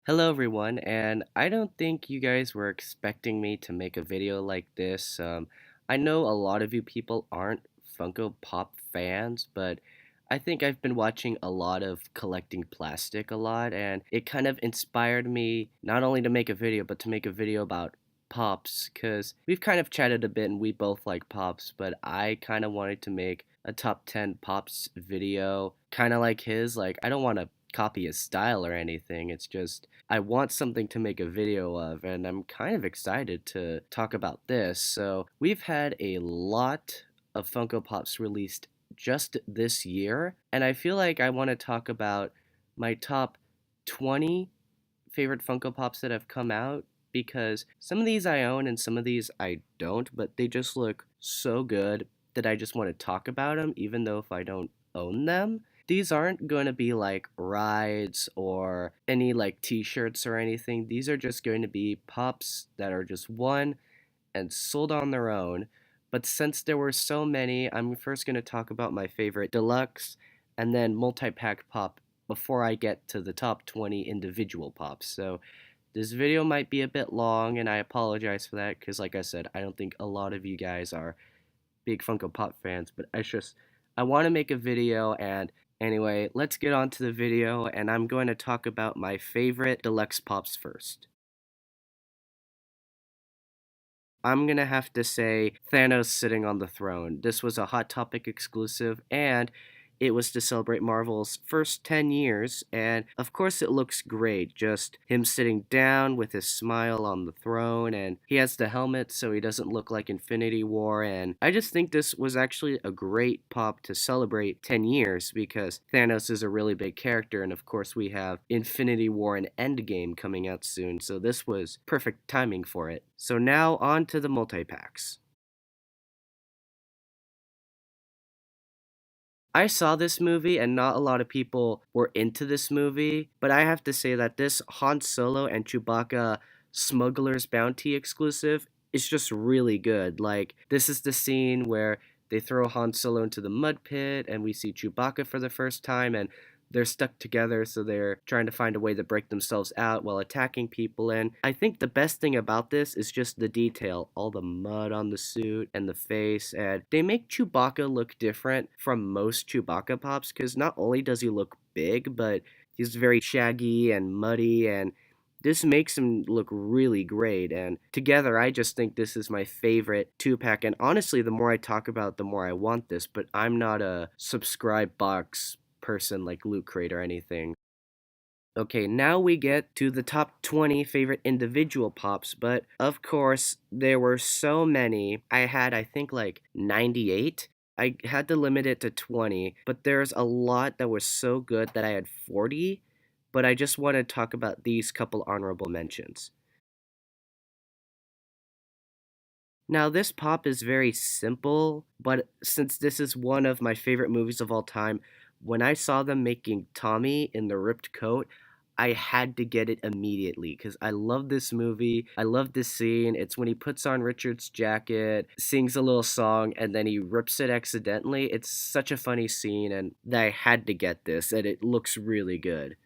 Hello everyone, and I don't think you guys were expecting me to make a video like this. I know a lot of you people aren't Funko Pop fans, but I think I've been watching a lot of collecting plastic a lot, and it kind of inspired me not only to make a video, but to make a video about Pops, because we've kind of chatted a bit and we both like Pops, but I kind of wanted to make a top 10 Pops video, kind of like his. Like, I don't want to copy his style or anything. It's just I want something to make a video of, and I'm kind of excited to talk about this. So, we've had a lot of Funko Pops released just this year, and I feel like I want to talk about my top 20 favorite Funko Pops that have come out because some of these I own and some of these I don't, but they just look so good that I just want to talk about them, even though if I don't own them. These aren't going to be like rides or any like t-shirts or anything. These are just going to be pops that are just one and sold on their own. But since there were so many, I'm first going to talk about my favorite deluxe and then multi-pack pop before I get to the top 20 individual pops. So this video might be a bit long and I apologize for that because like I said, I don't think a lot of you guys are big Funko Pop fans, but I want to make a video. And anyway, let's get on to the video, and I'm going to talk about my favorite deluxe pops first. I'm gonna have to say Thanos sitting on the throne. This was a Hot Topic exclusive, and it was to celebrate Marvel's first 10 years, and of course it looks great, just him sitting down with his smile on the throne, and he has the helmet so he doesn't look like Infinity War, and I just think this was actually a great pop to celebrate 10 years, because Thanos is a really big character, and of course we have Infinity War and Endgame coming out soon, so this was perfect timing for it. So now on to the multi-packs. I saw this movie and not a lot of people were into this movie, but I have to say that this Han Solo and Chewbacca Smuggler's Bounty exclusive is just really good. Like, this is the scene where they throw Han Solo into the mud pit and we see Chewbacca for the first time, and they're stuck together, so they're trying to find a way to break themselves out while attacking people. And I think the best thing about this is just the detail, all the mud on the suit and the face, and they make Chewbacca look different from most Chewbacca pops because not only does he look big, but he's very shaggy and muddy, and this makes him look really great. And together, I just think this is my favorite two pack. And honestly, the more I talk about it, the more I want this, but I'm not a subscribe box person like Loot Crate or anything. Okay, now we get to the top 20 favorite individual pops, but of course, there were so many. I had, I think, like 98. I had to limit it to 20, but there's a lot that was so good that I had 40, but I just want to talk about these couple honorable mentions. Now, this pop is very simple, but since this is one of my favorite movies of all time, when I saw them making Tommy in the ripped coat, I had to get it immediately because I love this movie. I love this scene. It's when he puts on Richard's jacket, sings a little song, and then he rips it accidentally. It's such a funny scene, and I had to get this, and it looks really good.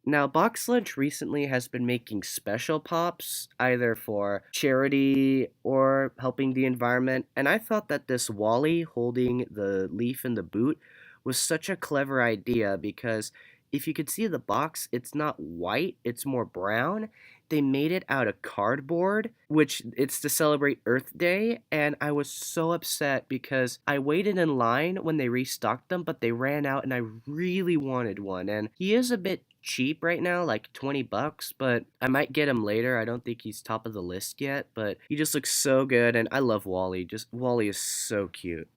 Now, Box Lunch recently has been making special pops, either for charity or helping the environment, and I thought that this Wally holding the leaf in the boot was such a clever idea because if you could see the box, it's not white, it's more brown. They made it out of cardboard, which it's to celebrate Earth Day, and I was so upset because I waited in line when they restocked them, but they ran out and I really wanted one. And he is a bit cheap right now, like 20 bucks, but I might get him later. I don't think he's top of the list yet, but he just looks so good and I love Wally. Just Wally is so cute.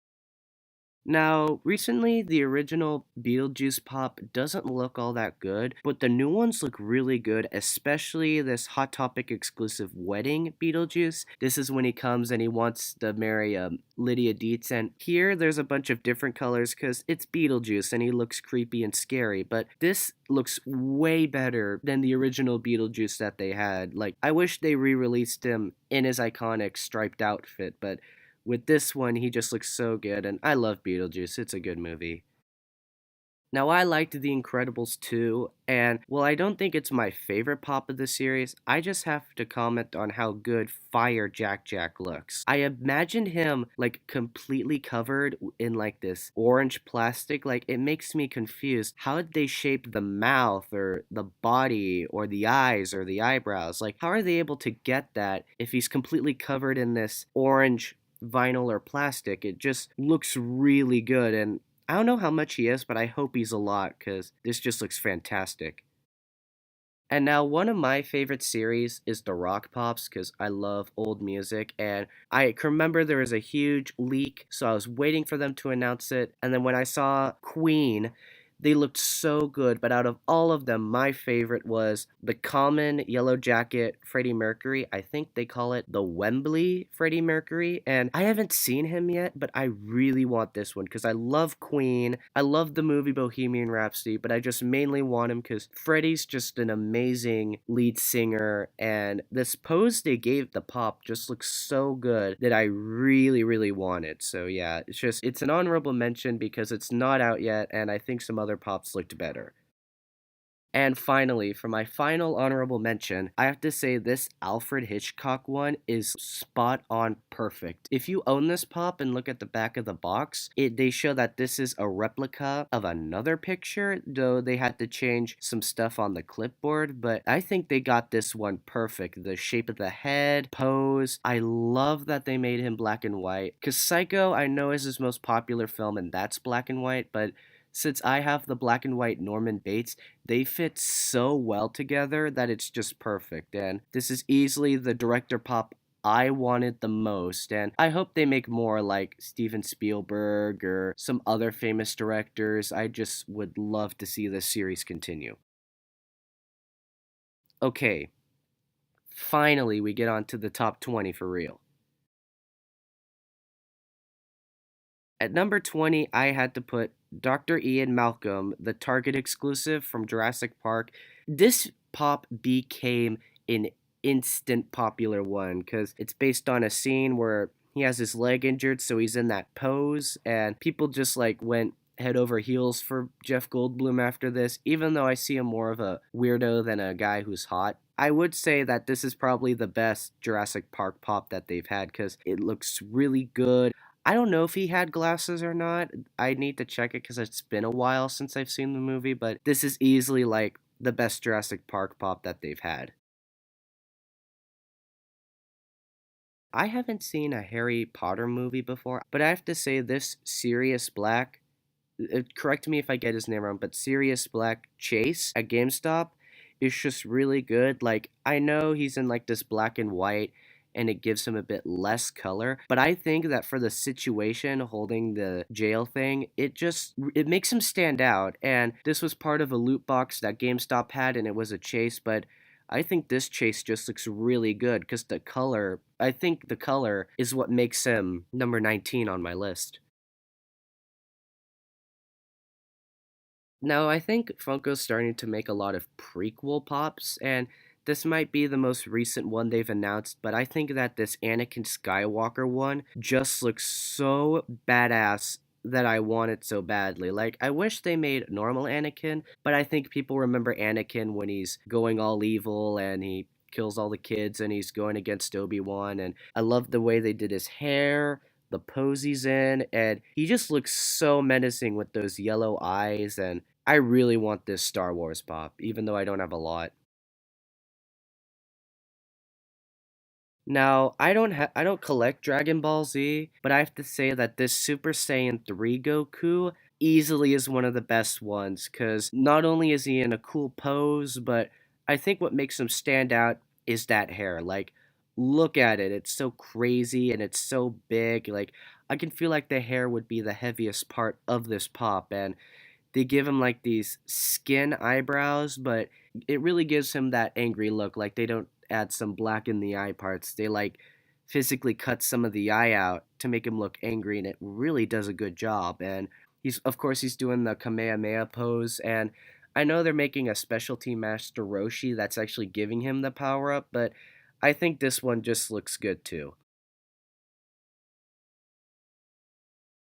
Now, recently, the original Beetlejuice pop doesn't look all that good, but the new ones look really good, especially this Hot Topic exclusive wedding Beetlejuice. This is when he comes and he wants to marry Lydia Dietz, and here there's a bunch of different colors because it's Beetlejuice and he looks creepy and scary, but this looks way better than the original Beetlejuice that they had. Like, I wish they re-released him in his iconic striped outfit, but with this one, he just looks so good, and I love Beetlejuice. It's a good movie. Now, I liked The Incredibles too, and while I don't think it's my favorite pop of the series, I just have to comment on how good Fire Jack Jack looks. I imagined him like completely covered in like this orange plastic, like it makes me confused. How did they shape the mouth or the body or the eyes or the eyebrows? Like, how are they able to get that if he's completely covered in this orange vinyl or plastic? It just looks really good, and I don't know how much he is, but I hope he's a lot because this just looks fantastic. And now, one of my favorite series is the Rock Pops because I love old music. And I can remember there was a huge leak, so I was waiting for them to announce it. And then when I saw Queen, they looked so good. But out of all of them, my favorite was the common yellow jacket Freddie Mercury. I think they call it the Wembley Freddie Mercury. And I haven't seen him yet, but I really want this one because I love Queen. I love the movie Bohemian Rhapsody, but I just mainly want him because Freddie's just an amazing lead singer. And this pose they gave the pop just looks so good that I really, really want it. So yeah, it's an honorable mention because it's not out yet, and I think some other pops looked better. And finally, for my final honorable mention, I have to say this Alfred Hitchcock one is spot on perfect. If you own this pop and look at the back of the box, they show that this is a replica of another picture, though they had to change some stuff on the clipboard, but I think they got this one perfect. The shape of the head, pose, I love that they made him black and white. Cause Psycho, I know is his most popular film and that's black and white, but since I have the black and white Norman Bates, they fit so well together that it's just perfect. And this is easily the director pop I wanted the most. And I hope they make more like Steven Spielberg or some other famous directors. I just would love to see this series continue. Okay, finally we get on to the top 20 for real. At number 20, I had to put Dr. Ian Malcolm, the Target exclusive from Jurassic Park. This pop became an instant popular one because it's based on a scene where he has his leg injured, so he's in that pose, and people just like went head over heels for Jeff Goldblum after this, even though I see him more of a weirdo than a guy who's hot. I would say that this is probably the best Jurassic Park pop that they've had because it looks really good. I don't know if he had glasses or not. I need to check it because it's been a while since I've seen the movie, but this is easily like the best Jurassic Park pop that they've had. I haven't seen a Harry Potter movie before, but I have to say this Sirius Black, correct me if I get his name wrong, but Sirius Black Chase at GameStop is just really good. Like, I know he's in like this black and white and it gives him a bit less color, but I think that for the situation holding the jail thing, it makes him stand out. And this was part of a loot box that GameStop had and it was a chase, but I think this chase just looks really good because I think the color is what makes him number 19 on my list. Now, I think Funko's starting to make a lot of prequel pops, and this might be the most recent one they've announced, but I think that this Anakin Skywalker one just looks so badass that I want it so badly. Like, I wish they made normal Anakin, but I think people remember Anakin when he's going all evil and he kills all the kids and he's going against Obi-Wan, and I love the way they did his hair, the pose he's in, and he just looks so menacing with those yellow eyes, and I really want this Star Wars pop, even though I don't have a lot. Now, I don't collect Dragon Ball Z, but I have to say that this Super Saiyan 3 Goku easily is one of the best ones cuz not only is he in a cool pose, but I think what makes him stand out is that hair. Like, look at it. It's so crazy and it's so big. Like, I can feel like the hair would be the heaviest part of this pop, and they give him like these skin eyebrows, but it really gives him that angry look. Like they don't add some black in the eye parts. They like physically cut some of the eye out to make him look angry, and it really does a good job. And he's doing the Kamehameha pose, and I know they're making a specialty Master Roshi that's actually giving him the power up, but I think this one just looks good too.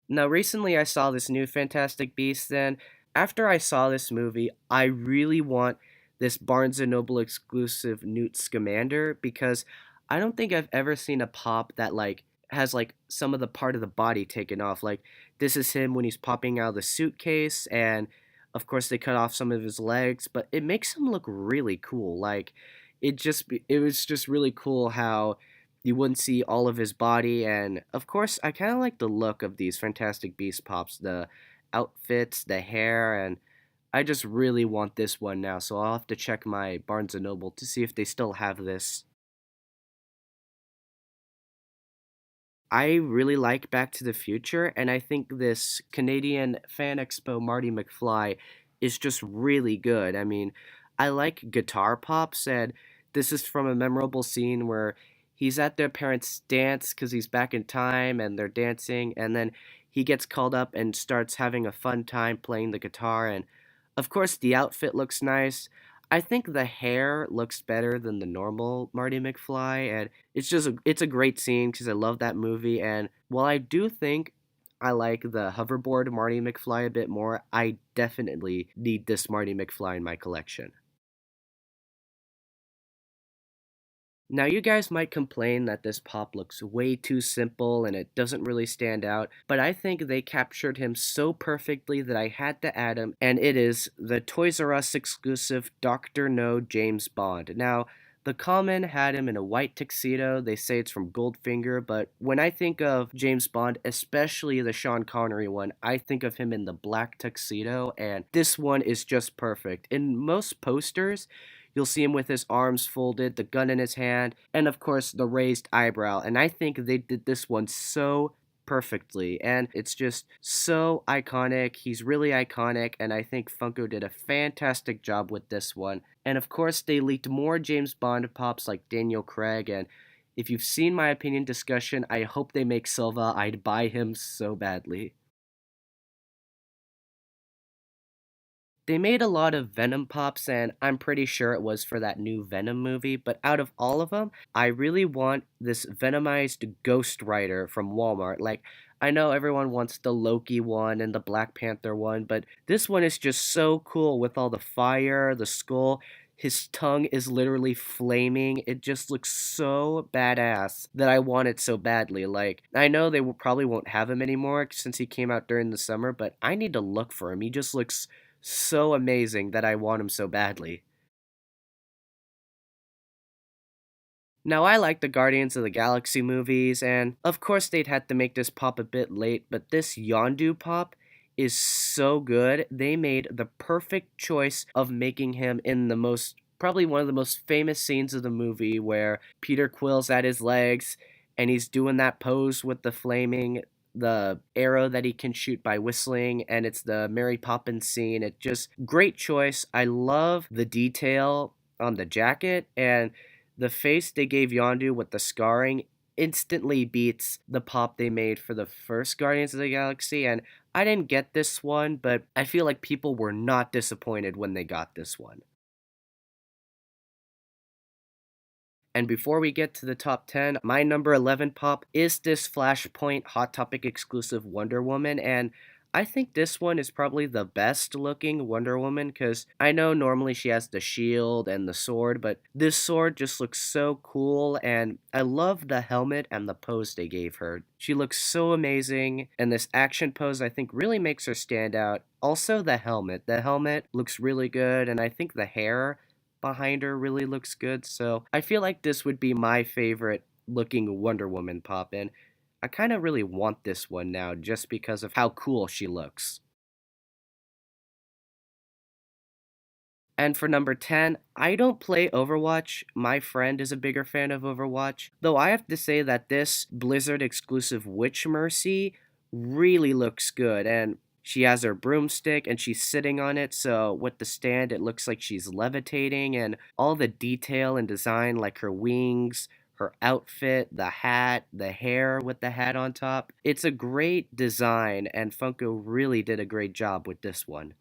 Now, recently I saw this new Fantastic Beast then. After I saw this movie, I really want this Barnes& and Noble exclusive Newt Scamander because I don't think I've ever seen a pop that like has like some of the part of the body taken off. Like this is him when he's popping out of the suitcase, and of course they cut off some of his legs, but it makes him look really cool. Like it was just really cool how you wouldn't see all of his body, and of course I kind of like the look of these Fantastic Beast pops, the outfits, the hair, and I just really want this one now, so I'll have to check my Barnes& and Noble to see if they still have this. I really like Back to the Future, and I think this Canadian Fan Expo Marty McFly is just really good. I mean, I like guitar pops, and this is from a memorable scene where he's at their parents' dance because he's back in time and they're dancing, and then he gets called up and starts having a fun time playing the guitar. And of course, the outfit looks nice. I think the hair looks better than the normal Marty McFly, and it's a great scene because I love that movie. And while I do think I like the hoverboard Marty McFly a bit more, I definitely need this Marty McFly in my collection. Now, you guys might complain that this pop looks way too simple and it doesn't really stand out, but I think they captured him so perfectly that I had to add him, and it is the Toys R Us exclusive Dr. No James Bond. Now, the Common had him in a white tuxedo. They say it's from Goldfinger, but when I think of James Bond, especially the Sean Connery one, I think of him in the black tuxedo, and this one is just perfect. In most posters, you'll see him with his arms folded, the gun in his hand, and of course the raised eyebrow. And I think they did this one so perfectly, and it's just so iconic. He's really iconic, and I think Funko did a fantastic job with this one. And of course, they leaked more James Bond pops like Daniel Craig, and if you've seen my opinion discussion, I hope they make Silva. I'd buy him so badly. They made a lot of Venom pops, and I'm pretty sure it was for that new Venom movie, but out of all of them, I really want this Venomized Ghost Rider from Walmart. Like, I know everyone wants the Loki one and the Black Panther one, but this one is just so cool with all the fire, the skull. His tongue is literally flaming. It just looks so badass that I want it so badly. Like, I know they probably won't have him anymore since he came out during the summer, but I need to look for him. He just looks so amazing that I want him so badly. Now, I like the Guardians of the Galaxy movies, and of course, they'd had to make this pop a bit late, but this Yondu pop is so good. They made the perfect choice of making him in the most, probably one of the most famous scenes of the movie where Peter Quill's at his legs and he's doing that pose with the arrow that he can shoot by whistling, and it's the Mary Poppins scene. It just great choice. I love the detail on the jacket, and the face they gave Yondu with the scarring instantly beats the pop they made for the first Guardians of the Galaxy. And I didn't get this one, but I feel like people were not disappointed when they got this one. And before we get to the top 10, my number 11 pop is this Flashpoint Hot Topic exclusive Wonder Woman. And I think this one is probably the best looking Wonder Woman because I know normally she has the shield and the sword, but this sword just looks so cool. And I love the helmet and the pose they gave her. She looks so amazing. And this action pose, I think, really makes her stand out. Also, the helmet. The helmet looks really good. And I think the hair behind her really looks good. So I feel like this would be my favorite looking Wonder Woman pop in. I kind of really want this one now just because of how cool she looks. And for number 10, I don't play Overwatch. My friend is a bigger fan of Overwatch. Though I have to say that this Blizzard exclusive Witch Mercy really looks good. And she has her broomstick and she's sitting on it. So with the stand, it looks like she's levitating. And all the detail and design, like her wings, her outfit, the hat, the hair with the hat on top. It's a great design. And Funko really did a great job with this one.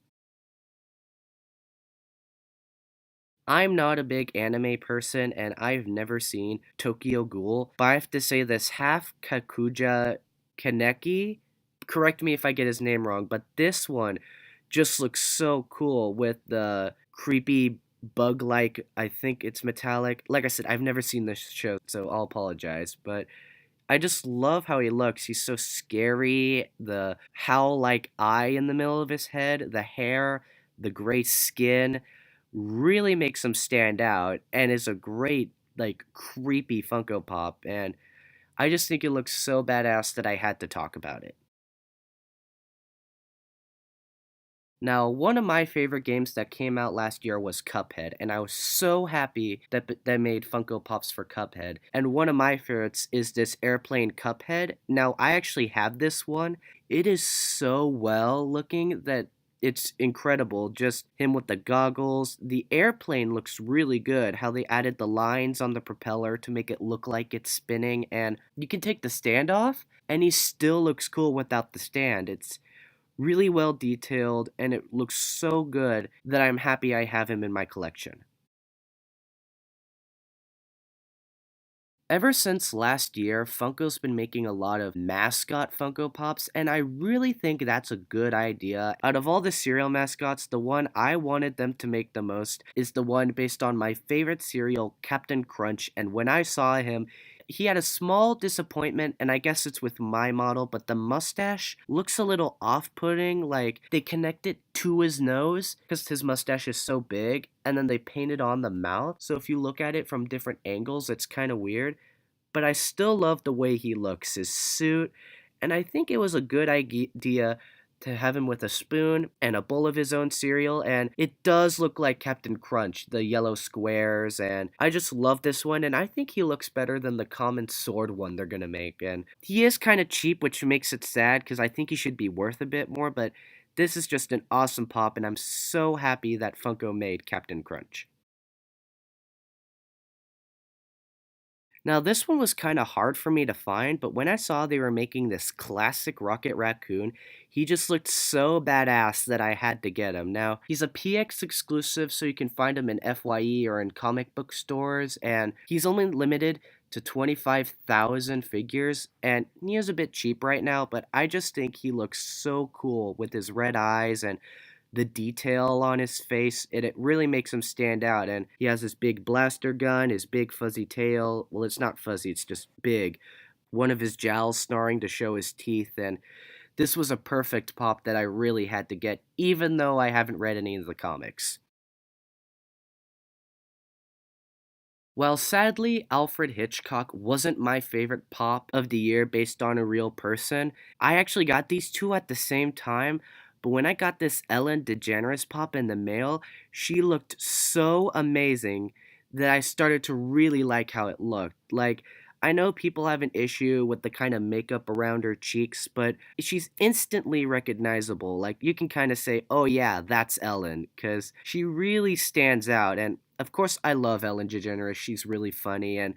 I'm not a big anime person and I've never seen Tokyo Ghoul, but I have to say this half Kakuja Kaneki, correct me if I get his name wrong, but this one just looks so cool with the creepy bug like, I think it's metallic. Like I said, I've never seen this show, so I'll apologize, but I just love how he looks. He's so scary. The howl like eye in the middle of his head, the hair, the gray skin really makes him stand out and is a great, like, creepy Funko Pop. And I just think it looks so badass that I had to talk about it. Now, one of my favorite games that came out last year was Cuphead, and I was so happy that they made Funko Pops for Cuphead. And one of my favorites is this airplane Cuphead. Now, I actually have this one. It is so well looking that it's incredible. Just him with the goggles. The airplane looks really good. How they added the lines on the propeller to make it look like it's spinning, and you can take the stand off, and he still looks cool without the stand. It's really well detailed, and it looks so good that I'm happy I have him in my collection. Ever since last year, Funko's been making a lot of mascot Funko Pops, and I really think that's a good idea. Out of all the cereal mascots, the one I wanted them to make the most is the one based on my favorite cereal, Captain Crunch, and when I saw him, he had a small disappointment, and I guess it's with my model, but the mustache looks a little off putting. Like they connect it to his nose because his mustache is so big, and then they painted on the mouth. So if you look at it from different angles, it's kind of weird, but I still love the way he looks, his suit, and I think it was a good idea to have him with a spoon and a bowl of his own cereal, and it does look like Captain Crunch, the yellow squares, and I just love this one, and I think he looks better than the common sword one they're gonna make, and he is kind of cheap, which makes it sad, because I think he should be worth a bit more, but this is just an awesome pop, and I'm so happy that Funko made Captain Crunch. Now, this one was kind of hard for me to find, but when I saw they were making this classic Rocket Raccoon, he just looked so badass that I had to get him. Now, he's a PX exclusive, so you can find him in FYE or in comic book stores, and he's only limited to 25,000 figures, and he is a bit cheap right now, but I just think he looks so cool with his red eyes and the detail on his face, it really makes him stand out. And he has this big blaster gun, his big fuzzy tail. Well, it's not fuzzy, it's just big. One of his jowls snarling to show his teeth. And this was a perfect pop that I really had to get, even though I haven't read any of the comics. While sadly, Alfred Hitchcock wasn't my favorite pop of the year based on a real person, I actually got these two at the same time. But when I got this Ellen DeGeneres pop in the mail, she looked so amazing that I started to really like how it looked. Like, I know people have an issue with the kind of makeup around her cheeks, but she's instantly recognizable. Like, you can kind of say, oh yeah, that's Ellen, because she really stands out. And of course, I love Ellen DeGeneres. She's really funny, and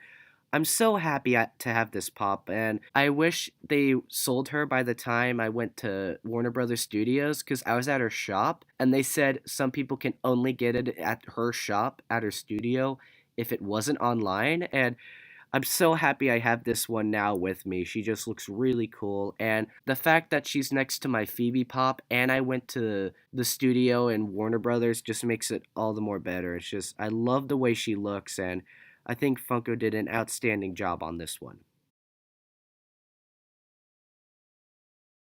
I'm so happy to have this pop, and I wish they sold her by the time I went to Warner Brothers Studios because I was at her shop, and they said some people can only get it at her shop, at her studio, if it wasn't online, and I'm so happy I have this one now with me. She just looks really cool. And the fact that she's next to my Phoebe Pop and I went to the studio and Warner Brothers just makes it all the more better. It's just, I love the way she looks, and I think Funko did an outstanding job on this one.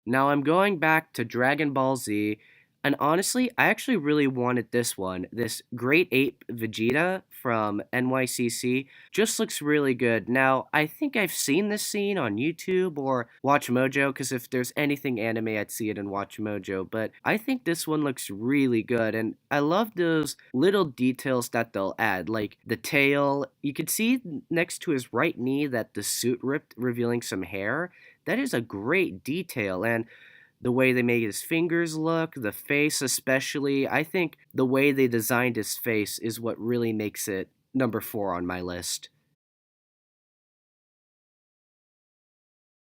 Now I'm going back to Dragon Ball Z, and honestly, I actually really wanted this one. This Great Ape Vegeta from NYCC just looks really good. Now, I think I've seen this scene on YouTube or Watch Mojo, because if there's anything anime, I'd see it in Watch Mojo, but I think this one looks really good, and I love those little details that they'll add, like the tail. You can see next to his right knee that the suit ripped, revealing some hair. That is a great detail, and the way they made his fingers look, the face especially, I think the way they designed his face is what really makes it number 4 on my list.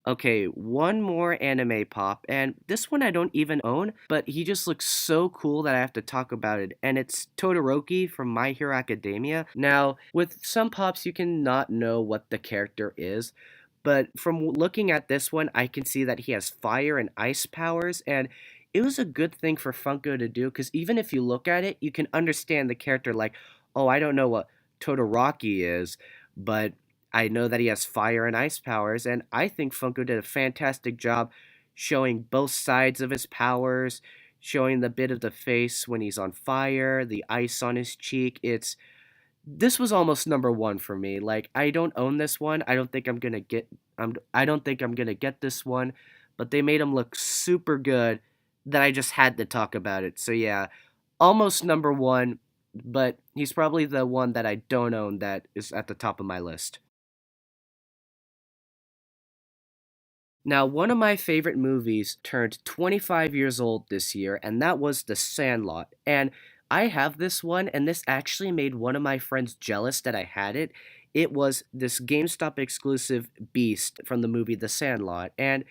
Okay, one more anime pop, and this one I don't even own, but he just looks so cool that I have to talk about it, and it's Todoroki from My Hero Academia. Now, with some pops, you can not know what the character is, but from looking at this one, I can see that he has fire and ice powers, and it was a good thing for Funko to do because even if you look at it, you can understand the character. Like, oh, I don't know what Todoroki is, but I know that he has fire and ice powers, and I think Funko did a fantastic job showing both sides of his powers, showing the bit of the face when he's on fire, the ice on his cheek. This was almost number one for me. Like, I don't own this one. I don't think I'm gonna get this one, but they made him look super good that I just had to talk about it. So yeah, almost number one, but he's probably the one that I don't own that is at the top of my list. Now, one of my favorite movies turned 25 years old this year, and that was The Sandlot. And I have this one, and this actually made one of my friends jealous that I had it. It was this GameStop exclusive Beast from the movie The Sandlot. And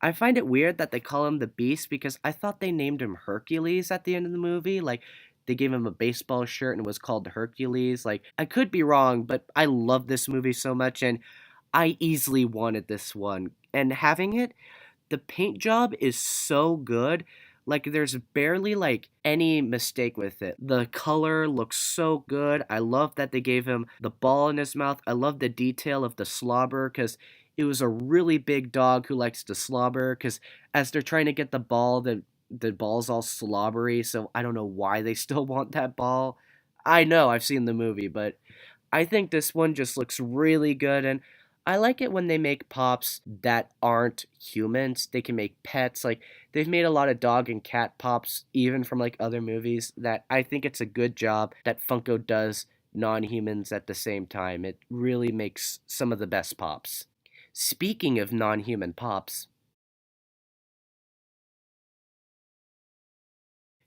I find it weird that they call him the Beast because I thought they named him Hercules at the end of the movie. Like, they gave him a baseball shirt and it was called Hercules. Like, I could be wrong, but I love this movie so much, and I easily wanted this one. And having it, the paint job is so good. Like, there's barely like any mistake with it. The color looks so good. I love that they gave him the ball in his mouth. I love the detail of the slobber because it was a really big dog who likes to slobber. Because as they're trying to get the ball, the ball's all slobbery. So I don't know why they still want that ball. I know I've seen the movie, but I think this one just looks really good, and I like it when they make pops that aren't humans. They can make pets. Like, they've made a lot of dog and cat pops even from like other movies that I think it's a good job that Funko does non-humans at the same time. It really makes some of the best pops. Speaking of non-human pops,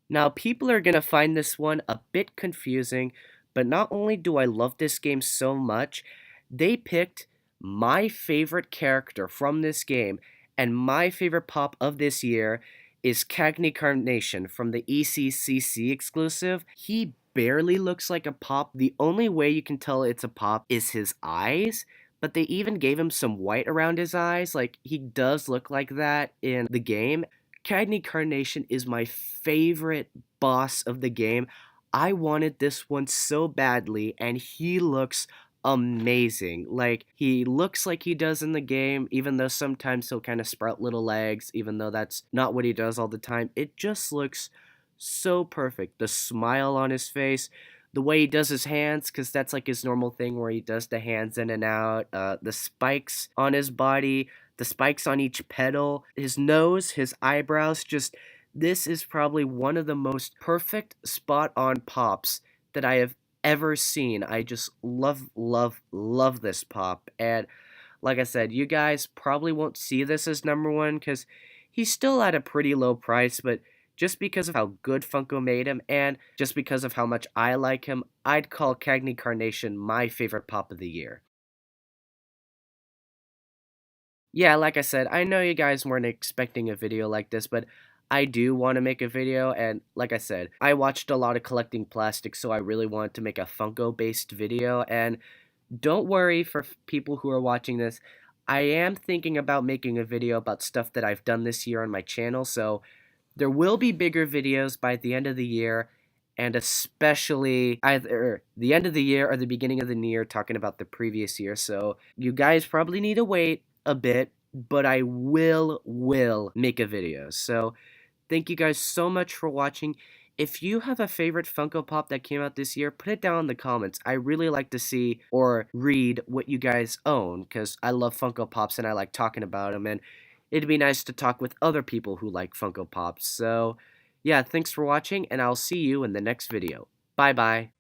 now, people are going to find this one a bit confusing, but not only do I love this game so much, they picked my favorite character from this game, and my favorite pop of this year is Cagney Carnation from the ECCC exclusive. He barely looks like a pop. The only way you can tell it's a pop is his eyes, but they even gave him some white around his eyes. Like, he does look like that in the game. Cagney Carnation is my favorite boss of the game. I wanted this one so badly, and he looks amazing. Like, he looks like he does in the game, even though sometimes he'll kind of sprout little legs, even though that's not what he does all the time. It just looks so perfect. The smile on his face, the way he does his hands, because that's like his normal thing where he does the hands in and out, the spikes on his body, the spikes on each pedal, his nose, his eyebrows, just this is probably one of the most perfect spot on pops that I have ever seen. I just love, love, love this pop. And like I said, you guys probably won't see this as number one because he's still at a pretty low price, but just because of how good Funko made him and just because of how much I like him, I'd call Cagney Carnation my favorite pop of the year. Yeah, like I said, I know you guys weren't expecting a video like this, but I do want to make a video, and like I said, I watched a lot of collecting plastic, so I really wanted to make a Funko-based video, and don't worry for people who are watching this, I am thinking about making a video about stuff that I've done this year on my channel, so there will be bigger videos by the end of the year, and especially either the end of the year or the beginning of the new year talking about the previous year. So you guys probably need to wait a bit, but I will make a video. So thank you guys so much for watching. If you have a favorite Funko Pop that came out this year, put it down in the comments. I really like to see or read what you guys own because I love Funko Pops and I like talking about them. And it'd be nice to talk with other people who like Funko Pops. So, yeah, thanks for watching, and I'll see you in the next video. Bye bye.